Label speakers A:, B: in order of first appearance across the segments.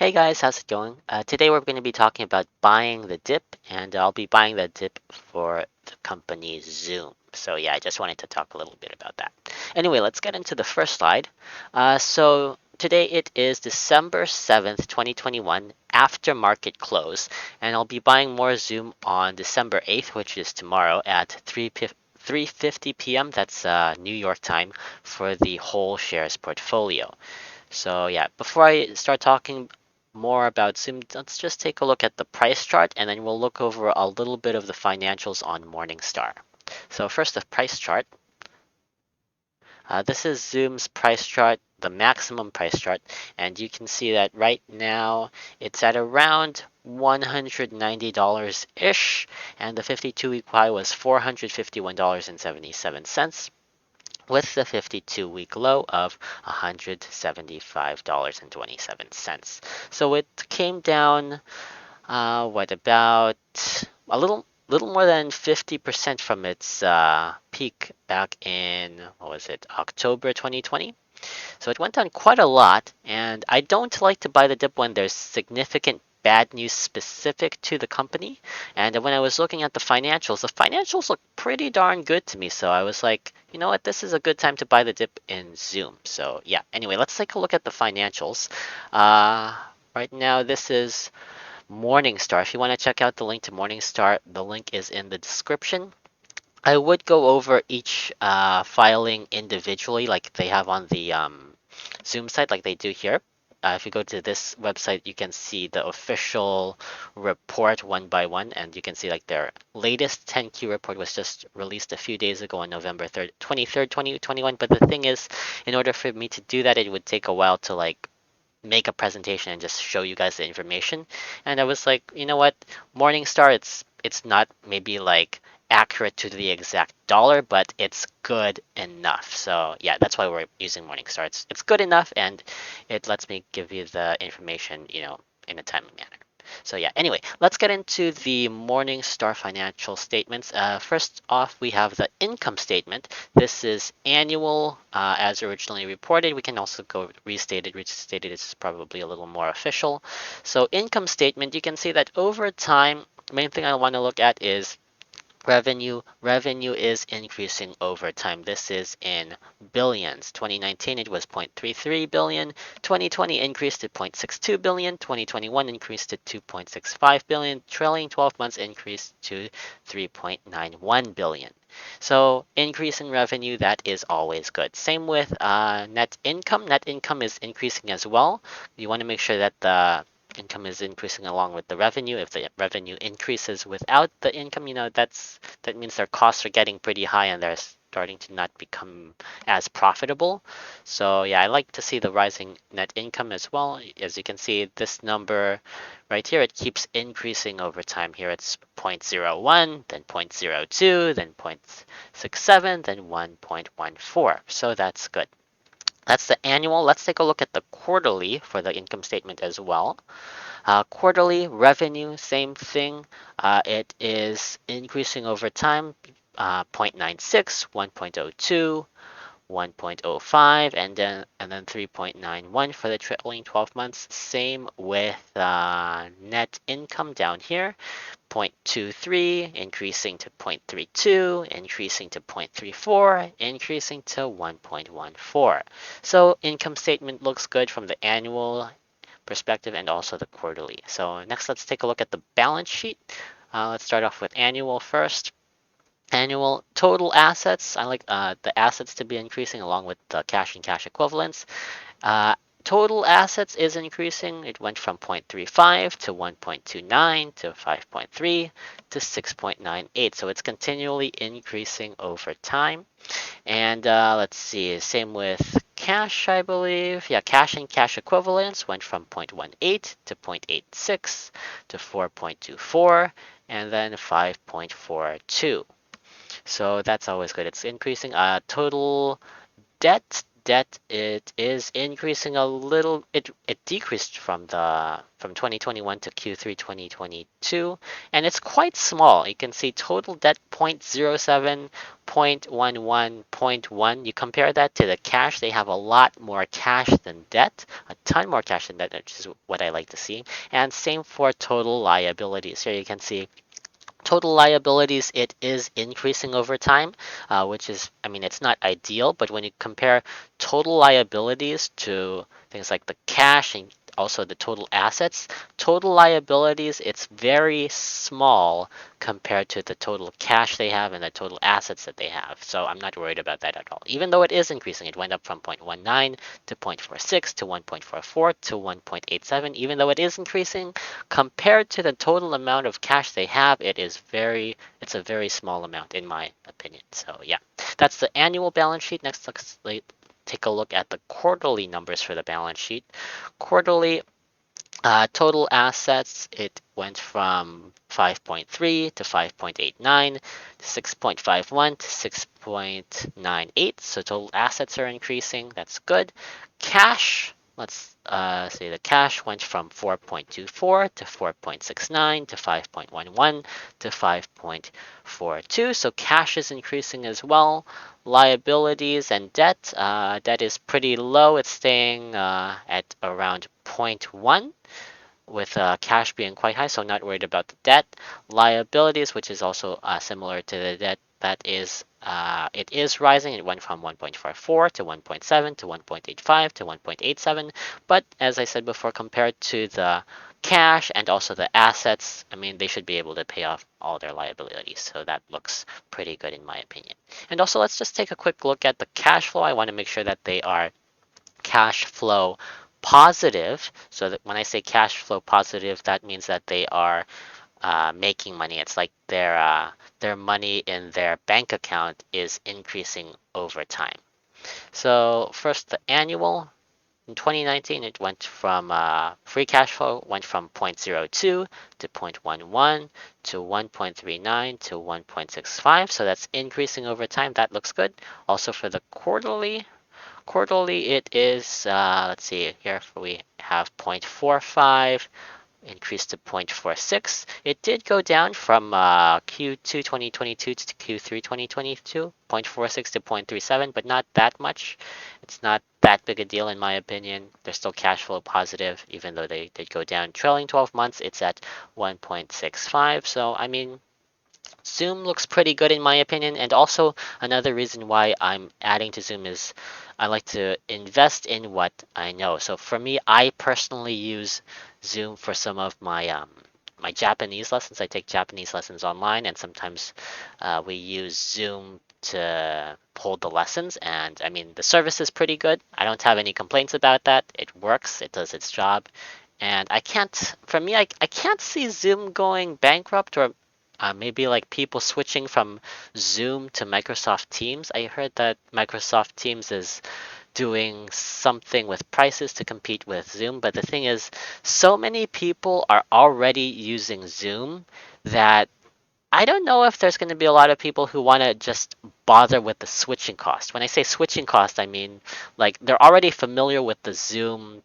A: Hey guys, how's it going? Today we're going to be talking about buying the dip, and I'll be buying the dip for the company Zoom. So yeah, I just wanted to talk a little bit about that. Anyway, let's get into the first slide. So today it is December 7th, 2021, after market close, and I'll be buying more Zoom on December 8th, which is tomorrow at 3:50 p.m. That's New York time for the whole shares portfolio. So yeah, before I start talking more about Zoom, let's just take a look at the price chart and then we'll look over a little bit of the financials on Morningstar. So first, the price chart. This is Zoom's price chart, the maximum price chart, and you can see that right now it's at around $190-ish, and the 52-week high was $451.77 with the 52-week low of $175.27. So it came down, about a little more than 50% from its peak back in, what was it, October 2020? So it went down quite a lot, and I don't like to buy the dip when there's significant bad news specific to the company. And when I was looking at the financials look pretty darn good to me. So I was like, you know what, this is a good time to buy the dip in Zoom. So yeah, anyway, let's take a look at the financials. Uh, right now, this is Morningstar. If you want to check out the link to Morningstar, the link is in the description. I would go over each filing individually, like they have on the Zoom site, like they do here. If you go to this website, you can see the official report one by one, and you can see like their latest 10Q report was just released a few days ago on November 3rd, 23rd, 2021. But the thing is, in order for me to do that, it would take a while to like make a presentation and just show you guys the information. And I was like, you know what, Morningstar, it's not maybe like accurate to the exact dollar, but it's good enough. So yeah, that's why we're using Morningstar. It's good enough, and it lets me give you the information, in a timely manner. So yeah, anyway, let's get into the Morningstar financial statements. First off, we have the income statement. This is annual as originally reported. We can also go restated. Restated is probably a little more official. So income statement, you can see that over time, main thing I want to look at is revenue is increasing over time. This is in billions. 2019 it was 0.33 billion, 2020 increased to 0.62 billion, 2021 increased to 2.65 billion, trailing 12 months increased to 3.91 billion. So increase in revenue, that is always good. Same with net income. Net income is increasing as well. You want to make sure that the income is increasing along with the revenue. If the revenue increases without the income, that means their costs are getting pretty high and they're starting to not become as profitable. So yeah, I like to see the rising net income as well. As you can see, this number right here, it keeps increasing over time. Here it's 0.01, then 0.02, then 0.67, then 1.14. So that's good. That's the annual. Let's take a look at the quarterly for the income statement as well. Quarterly revenue, same thing. It is increasing over time. 0.96, 1.02, 1.05, and then 3.91 for the trailing 12 months. Same with net income down here. 0.23, increasing to 0.32, increasing to 0.34, increasing to 1.14. So income statement looks good from the annual perspective and also the quarterly. So next, let's take a look at the balance sheet. Let's start off with annual first. Annual total assets. I like the assets to be increasing along with the cash and cash equivalents. Uh, Total assets is increasing. It went from 0.35 to 1.29 to 5.3 to 6.98. So it's continually increasing over time. And let's see, same with cash, I believe. Yeah, cash and cash equivalents went from 0.18 to 0.86 to 4.24 and then 5.42. So that's always good. It's increasing. Total debt debt, it is increasing a little. It decreased from 2021 to Q3 2022, and it's quite small. You can see total debt 0.07, 0.11, zero point 0.1. You compare that to the cash, they have a lot more cash than debt, a ton more cash than debt, which is what I like to see. And same for total liabilities. Here you can see total liabilities, it is increasing over time, which is, I mean, it's not ideal, but when you compare total liabilities to things like the cash and also the total liabilities, it's very small compared to the total cash they have and the total assets that they have. So I'm not worried about that at all. Even though it is increasing, it went up from 0.19 to 0.46 to 1.44 to 1.87. Even though it is increasing, compared to the total amount of cash they have, it's a very small amount in my opinion. So yeah, that's the annual balance sheet. Next, let's take a look at the quarterly numbers for the balance sheet. Quarterly, total assets, it went from 5.3 to 5.89 to 6.51 to 6.98. So total assets are increasing. That's good. Cash, let's say the cash went from 4.24 to 4.69 to 5.11 to 5.42. So cash is increasing as well. Liabilities and debt, debt is pretty low. It's staying at around zero point 0.1 with cash being quite high, so not worried about the debt. Liabilities, which is also similar to the debt, that is, it is rising. It went from 1.44 to 1.7 to 1.85 to 1.87. But as I said before, compared to the cash and also the assets, I mean, they should be able to pay off all their liabilities. So that looks pretty good in my opinion. And also, let's just take a quick look at the cash flow. I want to make sure that they are cash flow positive. So that when I say cash flow positive, that means that they are making money. It's like their money in their bank account is increasing over time. So first, the annual. In 2019, it went from free cash flow went from zero point 0.02 to zero point 0.11 to 1.39 to 1.65. So that's increasing over time. That looks good. Also for the quarterly, it is, let's see, here we have 0.45, increased to 0.46. It did go down from Q2 2022 to Q3 2022, 0.46 to 0.37, but not that much. It's not that big a deal in my opinion. They're still cash flow positive, even though they did go down. Trailing 12 months, it's at 1.65. So, I mean, Zoom looks pretty good in my opinion. And also another reason why I'm adding to Zoom is I like to invest in what I know. So for me, I personally use Zoom for some of my Japanese lessons. I take Japanese lessons online, and sometimes we use Zoom to hold the lessons. And I mean, the service is pretty good. I don't have any complaints about that. It works. It does its job. And I can't, for me, I can't see Zoom going bankrupt or maybe like people switching from Zoom to Microsoft Teams. I heard that Microsoft Teams is doing something with prices to compete with Zoom, but the thing is, so many people are already using Zoom that I don't know if there's going to be a lot of people who want to just bother with the switching cost. When I say switching cost, I mean like they're already familiar with the Zoom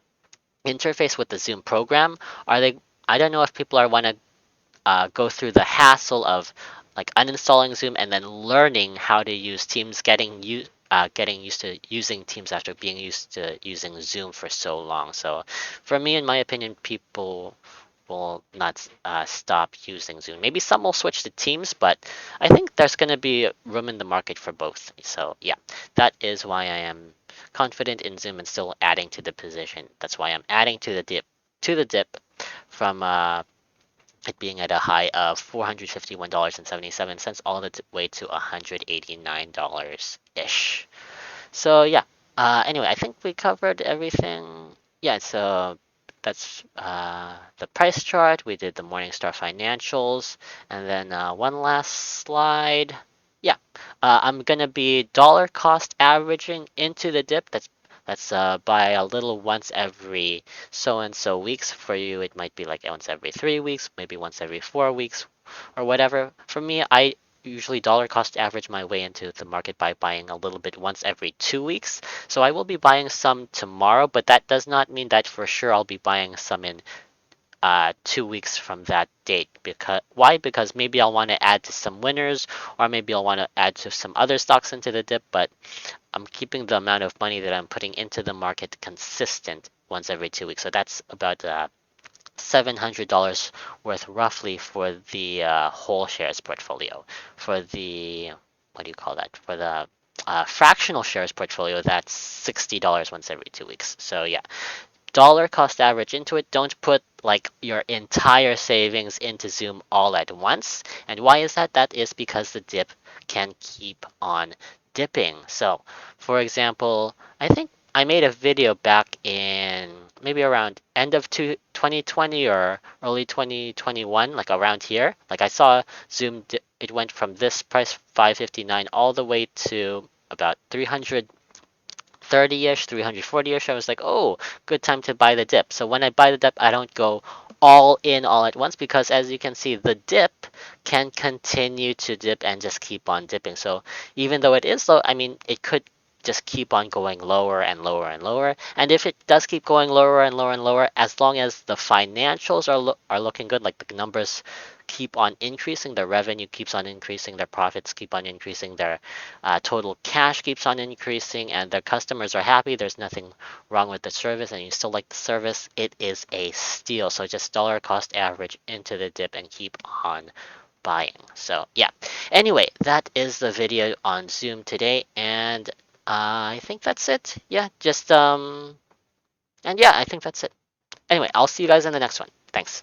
A: interface with the Zoom program. Are they? I don't know if people are want to go through the hassle of like uninstalling Zoom and then learning how to use Teams, getting used to using Teams after being used to using Zoom for so long. So, for me, in my opinion, people will not stop using Zoom. Maybe some will switch to Teams, but I think there's going to be room in the market for both. So, yeah, that is why I am confident in Zoom and still adding to the position. That's why I'm adding to the dip from it being at a high of $451.77 all the way to $189 ish. So yeah. Anyway, I think we covered everything. Yeah. So that's the price chart. We did the Morningstar financials, and then one last slide. Yeah, I'm gonna be dollar cost averaging into the dip. That's by a little once every so and so weeks. For you, it might be like once every 3 weeks, maybe once every 4 weeks, or whatever. For me, usually dollar cost average my way into the market by buying a little bit once every 2 weeks. So I will be buying some tomorrow, but that does not mean that for sure I'll be buying some in 2 weeks from that date. Because why? Because maybe I'll want to add to some winners, or maybe I'll want to add to some other stocks into the dip. But I'm keeping the amount of money that I'm putting into the market consistent once every 2 weeks. So that's about $700 worth roughly for the whole shares portfolio. For the, what do you call that? For the fractional shares portfolio, that's $60 once every 2 weeks. So yeah, dollar cost average into it. Don't put like your entire savings into Zoom all at once. And why is that? That is because the dip can keep on dipping. So, for example, I think I made a video back in maybe around end of 2020 or early 2021, like around here. Like I saw Zoom, it went from this price 559 all the way to about 330-ish, 340-ish. I was like, oh, good time to buy the dip. So when I buy the dip, I don't go all in all at once, because as you can see, the dip can continue to dip and just keep on dipping. So even though it is low, I mean, it could just keep on going lower and lower and lower. And if it does keep going lower and lower and lower, as long as the financials are looking good, like the numbers keep on increasing, their revenue keeps on increasing, their profits keep on increasing, their total cash keeps on increasing, and their customers are happy, there's nothing wrong with the service, and you still like the service, it is a steal. So just dollar cost average into the dip and keep on buying. So yeah. Anyway, that is the video on Zoom today, and I think that's it. Yeah, just and yeah, I think that's it. Anyway, I'll see you guys in the next one. Thanks.